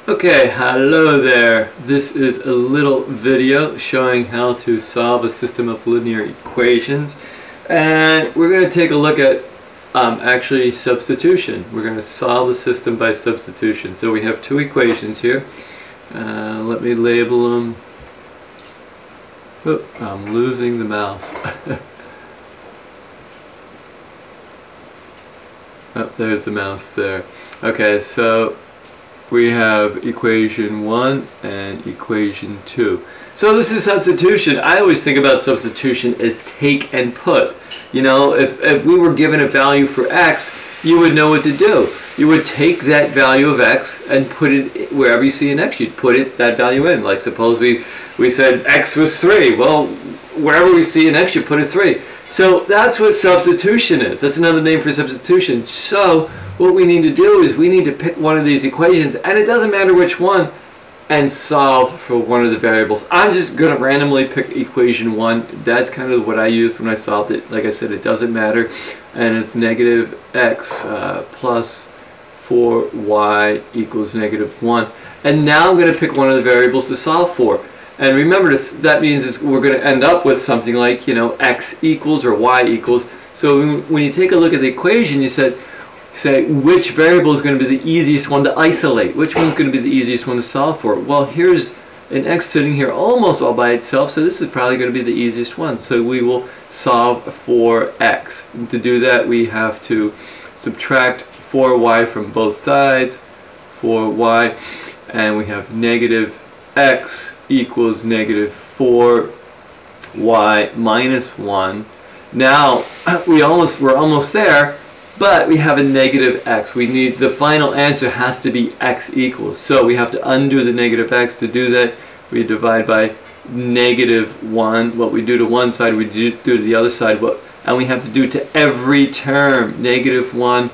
Okay, hello there. This is a little video showing how to solve a system of linear equations, and we're going to take a look at actually substitution. We're going to solve the system by substitution. So we have two equations here. Let me label them. Oh, I'm losing the mouse. Oh, there's the mouse there. Okay, so we have equation 1 and equation 2. So this is substitution. I always think about substitution as take and put. You know, if we were given a value for x, you would know what to do. You would take that value of x and put it wherever you see an x, you'd put that value in. Like suppose we said x was 3. Well, wherever we see an x, you put a 3. So that's what substitution is. That's another name for substitution. So what we need to do is we need to pick one of these equations, and it doesn't matter which one, and solve for one of the variables. I'm just going to randomly pick equation 1. That's kind of what I used when I solved it. Like I said, it doesn't matter, and it's negative x plus 4y equals negative 1. And now I'm going to pick one of the variables to solve for. And remember, that means we're going to end up with something like, you know, x equals or y equals. So when you take a look at the equation, you say which variable is going to be the easiest one to isolate. Which one's going to be the easiest one to solve for? Well, here's an x sitting here almost all by itself, so this is probably going to be the easiest one. So we will solve for x. And to do that, we have to subtract 4y from both sides, 4y, and we have negative x equals negative 4y minus 1. Now we're almost there, but we have a negative x. We need the final answer has to be x equals. So we have to undo the negative x. To do that, we divide by negative 1. What we do to one side, we do to the other side. And we have to do it to every term. Negative 1,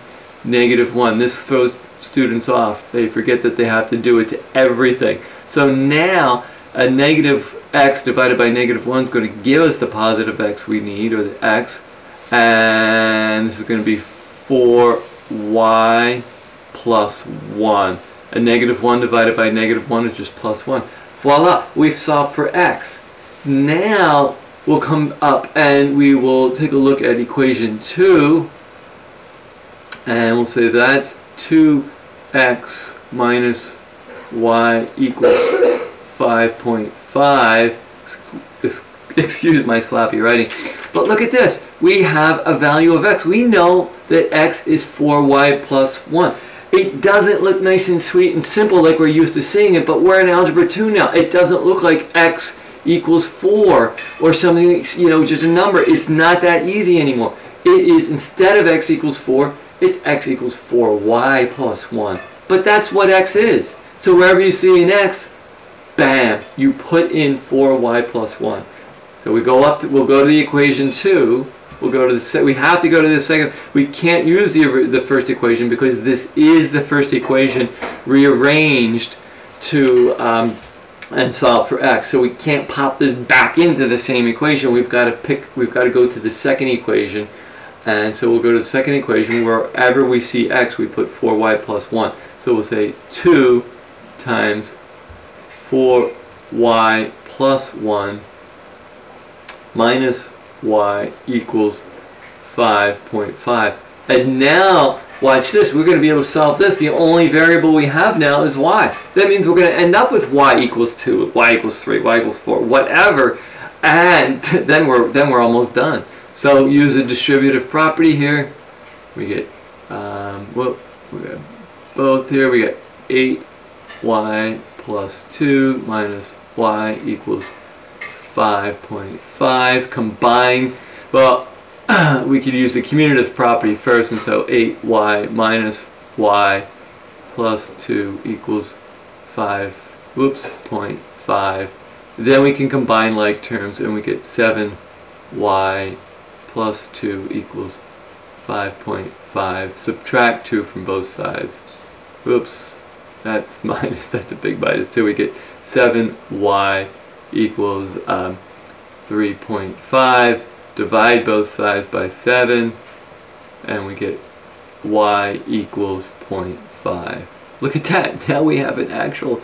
negative 1. This throws students off. They forget that they have to do it to everything. So now a negative x divided by negative 1 is going to give us the positive x we need, or the x. And this is going to be 4y plus 1. A negative 1 divided by negative 1 is just plus 1. Voila, we've solved for x. Now we'll come up and we will take a look at equation 2. And we'll say that's 2x minus y equals 5.5. Excuse my sloppy writing. But look at this. We have a value of x. We know that x is 4y plus 1. It doesn't look nice and sweet and simple like we're used to seeing it, but we're in Algebra 2 now. It doesn't look like x equals 4 or something, you know, just a number. It's not that easy anymore. It is, instead of x equals 4, it's x equals 4y plus 1. But that's what x is. So wherever you see an x, bam, you put in 4y plus 1. So we'll go to the equation 2. We have to go to the second. We can't use the first equation because this is the first equation rearranged to and solve for x. So we can't pop this back into the same equation. We've got to go to the second equation. And so we'll go to the second equation. Wherever we see x, we put 4y plus 1. So we'll say 2 times 4y plus 1 minus y equals 5.5. And now, watch this, we're going to be able to solve this. The only variable we have now is y. That means we're going to end up with y equals 2, y equals 3, y equals 4, whatever. And then we're almost done. So use a distributive property here. We get, we got both here. We got 8y plus 2 minus y equals 5.5. Combine, well, we could use the commutative property first, and so 8y minus y plus 2 equals 0.5. Then we can combine like terms, and we get 7y plus 2 equals 5.5. Subtract 2 from both sides. Oops, that's a big minus 2. We get 7y equals 3.5. Divide both sides by 7, and we get y equals 0.5. look at that. Now we have an actual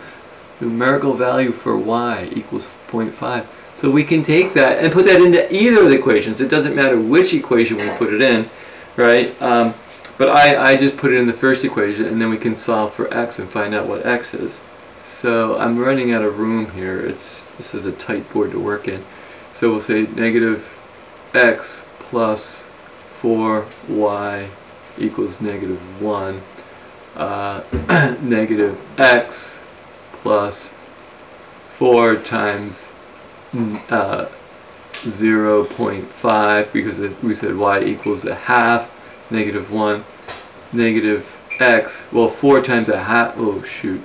numerical value for y equals 0.5. So we can take that and put that into either of the equations. It doesn't matter which equation we put it in, right? But I just put it in the first equation, and then we can solve for x and find out what x is. So I'm running out of room here. This is a tight board to work in. So we'll say negative x plus 4y equals negative 1. Negative x plus 4 times 0.5, because we said y equals a half, negative 1, negative x, well 4 times a half, oh shoot,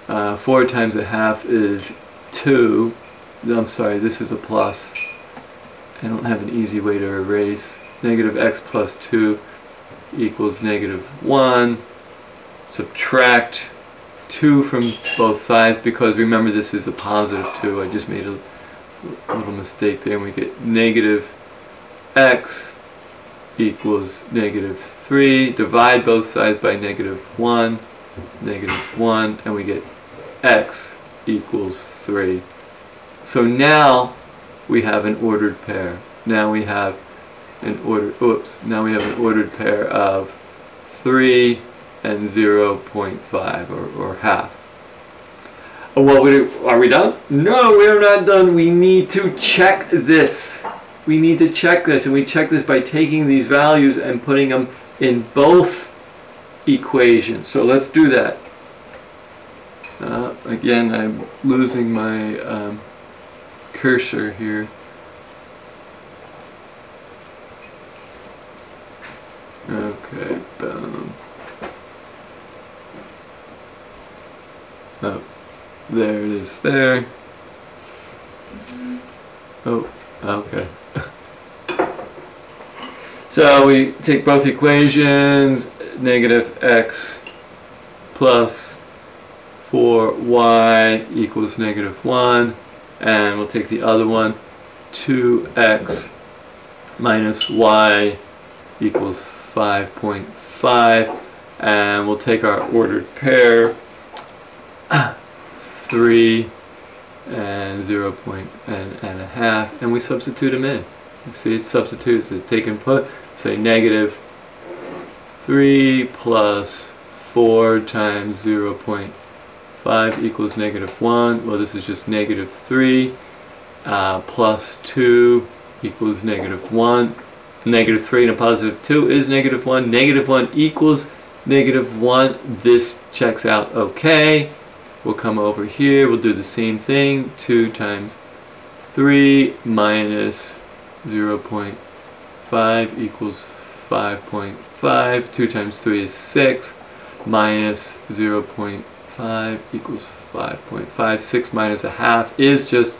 4 times a half is 2, I'm sorry, this is a plus, I don't have an easy way to erase, negative x plus 2 equals negative 1, subtract 2 from both sides, because remember this is a positive 2, I just made a little mistake there, and we get negative x equals negative 3, divide both sides by negative 1, and we get x equals 3. So now we have an ordered pair. Now we have an ordered pair of 3 and 0.5 or half. Well, are we done? No, we're not done. We need to check this. We need to check this, and we check this by taking these values and putting them in both equations. So let's do that. Again, I'm losing my cursor here. Okay, boom. Oh, there it is there. Oh, okay. So we take both equations, negative x plus 4y equals negative 1, and we'll take the other one, 2x minus y equals 5.5, and we'll take our ordered pair, 3 and 0. and a half, and we substitute them in. You see, it substitutes, it's take and put, say negative 3 plus 4 times 0.5 equals negative 1. Well, this is just negative 3 plus 2 equals negative 1. Negative 3 and a positive 2 is negative 1. Negative 1 equals negative 1. This checks out okay. We'll come over here, we'll do the same thing. 2 times 3 minus 0.5 equals 5.5. 2 times 3 is 6. Minus 0.5 equals 5.5. 6 minus a half is just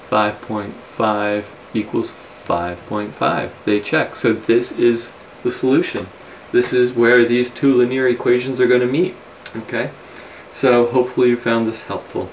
5.5 equals 5.5. They check. So this is the solution. This is where these two linear equations are going to meet. Okay? So hopefully you found this helpful.